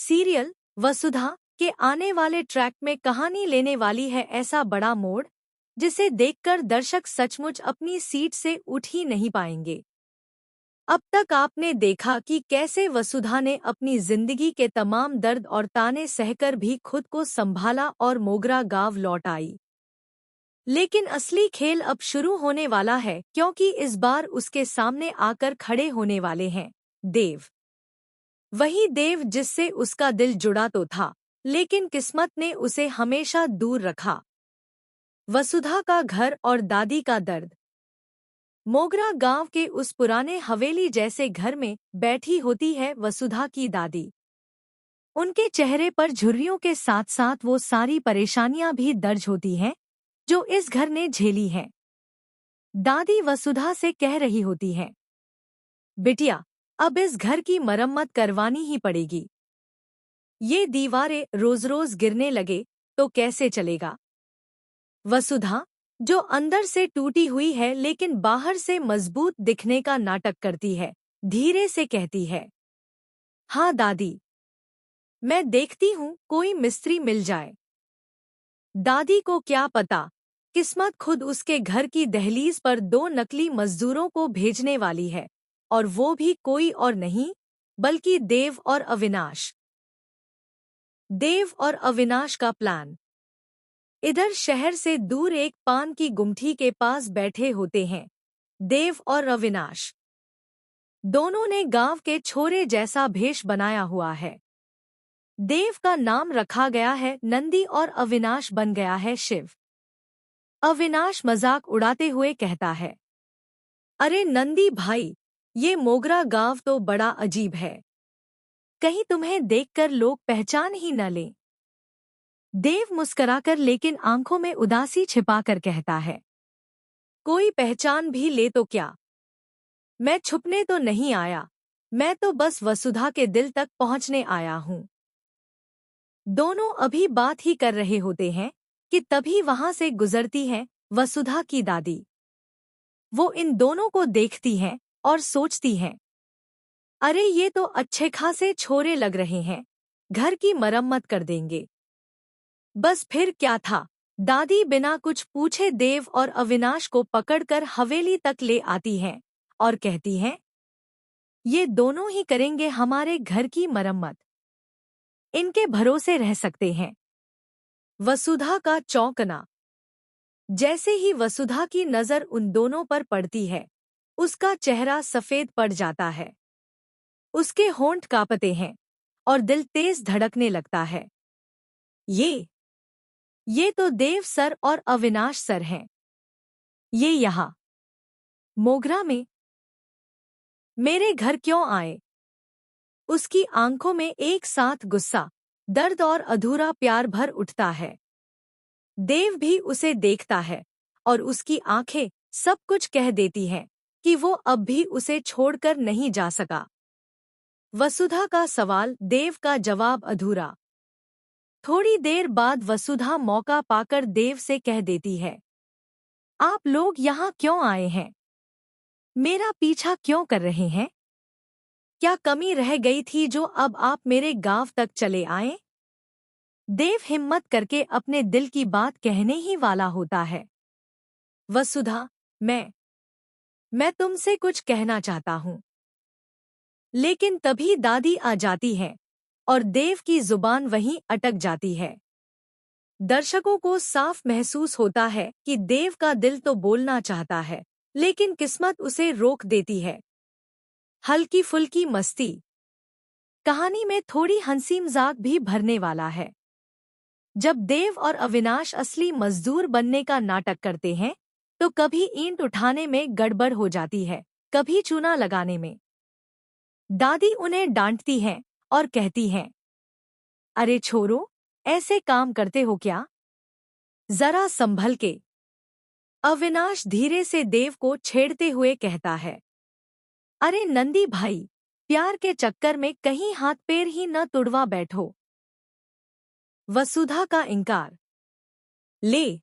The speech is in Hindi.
सीरियल वसुधा के आने वाले ट्रैक में कहानी लेने वाली है ऐसा बड़ा मोड़ जिसे देखकर दर्शक सचमुच अपनी सीट से उठ ही नहीं पाएंगे। अब तक आपने देखा कि कैसे वसुधा ने अपनी जिंदगी के तमाम दर्द और ताने सहकर भी खुद को संभाला और मोगरा गांव लौट आई। लेकिन असली खेल अब शुरू होने वाला है, क्योंकि इस बार उसके सामने आकर खड़े होने वाले हैं देव। वही देव जिससे उसका दिल जुड़ा तो था, लेकिन किस्मत ने उसे हमेशा दूर रखा। वसुधा का घर और दादी का दर्द। मोगरा गांव के उस पुराने हवेली जैसे घर में बैठी होती है वसुधा की दादी। उनके चेहरे पर झुर्रियों के साथ साथ वो सारी परेशानियां भी दर्ज होती हैं जो इस घर ने झेली हैं। दादी वसुधा से कह रही होती हैं, बिटिया, अब इस घर की मरम्मत करवानी ही पड़ेगी। ये दीवारें रोज रोज गिरने लगे तो कैसे चलेगा। वसुधा, जो अंदर से टूटी हुई है लेकिन बाहर से मजबूत दिखने का नाटक करती है, धीरे से कहती है, हाँ दादी, मैं देखती हूँ कोई मिस्त्री मिल जाए। दादी को क्या पता, किस्मत खुद उसके घर की दहलीज पर दो नकली मजदूरों को भेजने वाली है, और वो भी कोई और नहीं बल्कि देव और अविनाश। देव और अविनाश का प्लान। इधर शहर से दूर एक पान की गुमठी के पास बैठे होते हैं देव और अविनाश। दोनों ने गांव के छोरे जैसा भेष बनाया हुआ है। देव का नाम रखा गया है नंदी और अविनाश बन गया है शिव। अविनाश मजाक उड़ाते हुए कहता है, अरे नंदी भाई, ये मोगरा गांव तो बड़ा अजीब है, कहीं तुम्हें देखकर लोग पहचान ही न लें। देव मुस्कराकर लेकिन आंखों में उदासी छिपाकर कहता है, कोई पहचान भी ले तो क्या, मैं छुपने तो नहीं आया, मैं तो बस वसुधा के दिल तक पहुंचने आया हूं। दोनों अभी बात ही कर रहे होते हैं कि तभी वहां से गुजरती है वसुधा की दादी। वो इन दोनों को देखती हैं और सोचती हैं, अरे ये तो अच्छे खासे छोरे लग रहे हैं, घर की मरम्मत कर देंगे। बस फिर क्या था, दादी बिना कुछ पूछे देव और अविनाश को पकड़कर हवेली तक ले आती हैं और कहती हैं, ये दोनों ही करेंगे हमारे घर की मरम्मत, इनके भरोसे रह सकते हैं। वसुधा का चौंकना। जैसे ही वसुधा की नजर उन दोनों पर पड़ती है, उसका चेहरा सफेद पड़ जाता है। उसके होंठ कांपते हैं और दिल तेज धड़कने लगता है। ये तो देव सर और अविनाश सर हैं। ये यहाँ मोगरा में मेरे घर क्यों आए? उसकी आंखों में एक साथ गुस्सा, दर्द और अधूरा प्यार भर उठता है। देव भी उसे देखता है और उसकी आंखें सब कुछ कह देती हैं कि वो अब भी उसे छोड़कर नहीं जा सका। वसुधा का सवाल, देव का जवाब अधूरा। थोड़ी देर बाद वसुधा मौका पाकर देव से कह देती है, आप लोग यहाँ क्यों आए हैं? मेरा पीछा क्यों कर रहे हैं? क्या कमी रह गई थी जो अब आप मेरे गांव तक चले आए? देव हिम्मत करके अपने दिल की बात कहने ही वाला होता है। वसुधा, मैं तुमसे कुछ कहना चाहता हूँ। लेकिन तभी दादी आ जाती है और देव की जुबान वहीं अटक जाती है। दर्शकों को साफ महसूस होता है कि देव का दिल तो बोलना चाहता है, लेकिन किस्मत उसे रोक देती है। हल्की फुल्की मस्ती। कहानी में थोड़ी हंसी मजाक भी भरने वाला है। जब देव और अविनाश असली मजदूर बनने का नाटक करते हैं, तो कभी ईंट उठाने में गड़बड़ हो जाती है, कभी चूना लगाने में। दादी उन्हें डांटती हैं और कहती हैं, अरे छोरो, ऐसे काम करते हो क्या? जरा संभल के। अविनाश धीरे से देव को छेड़ते हुए कहता है, अरे नंदी भाई, प्यार के चक्कर में कहीं हाथ पैर ही न तुड़वा बैठो। वसुधा का इंकार। ले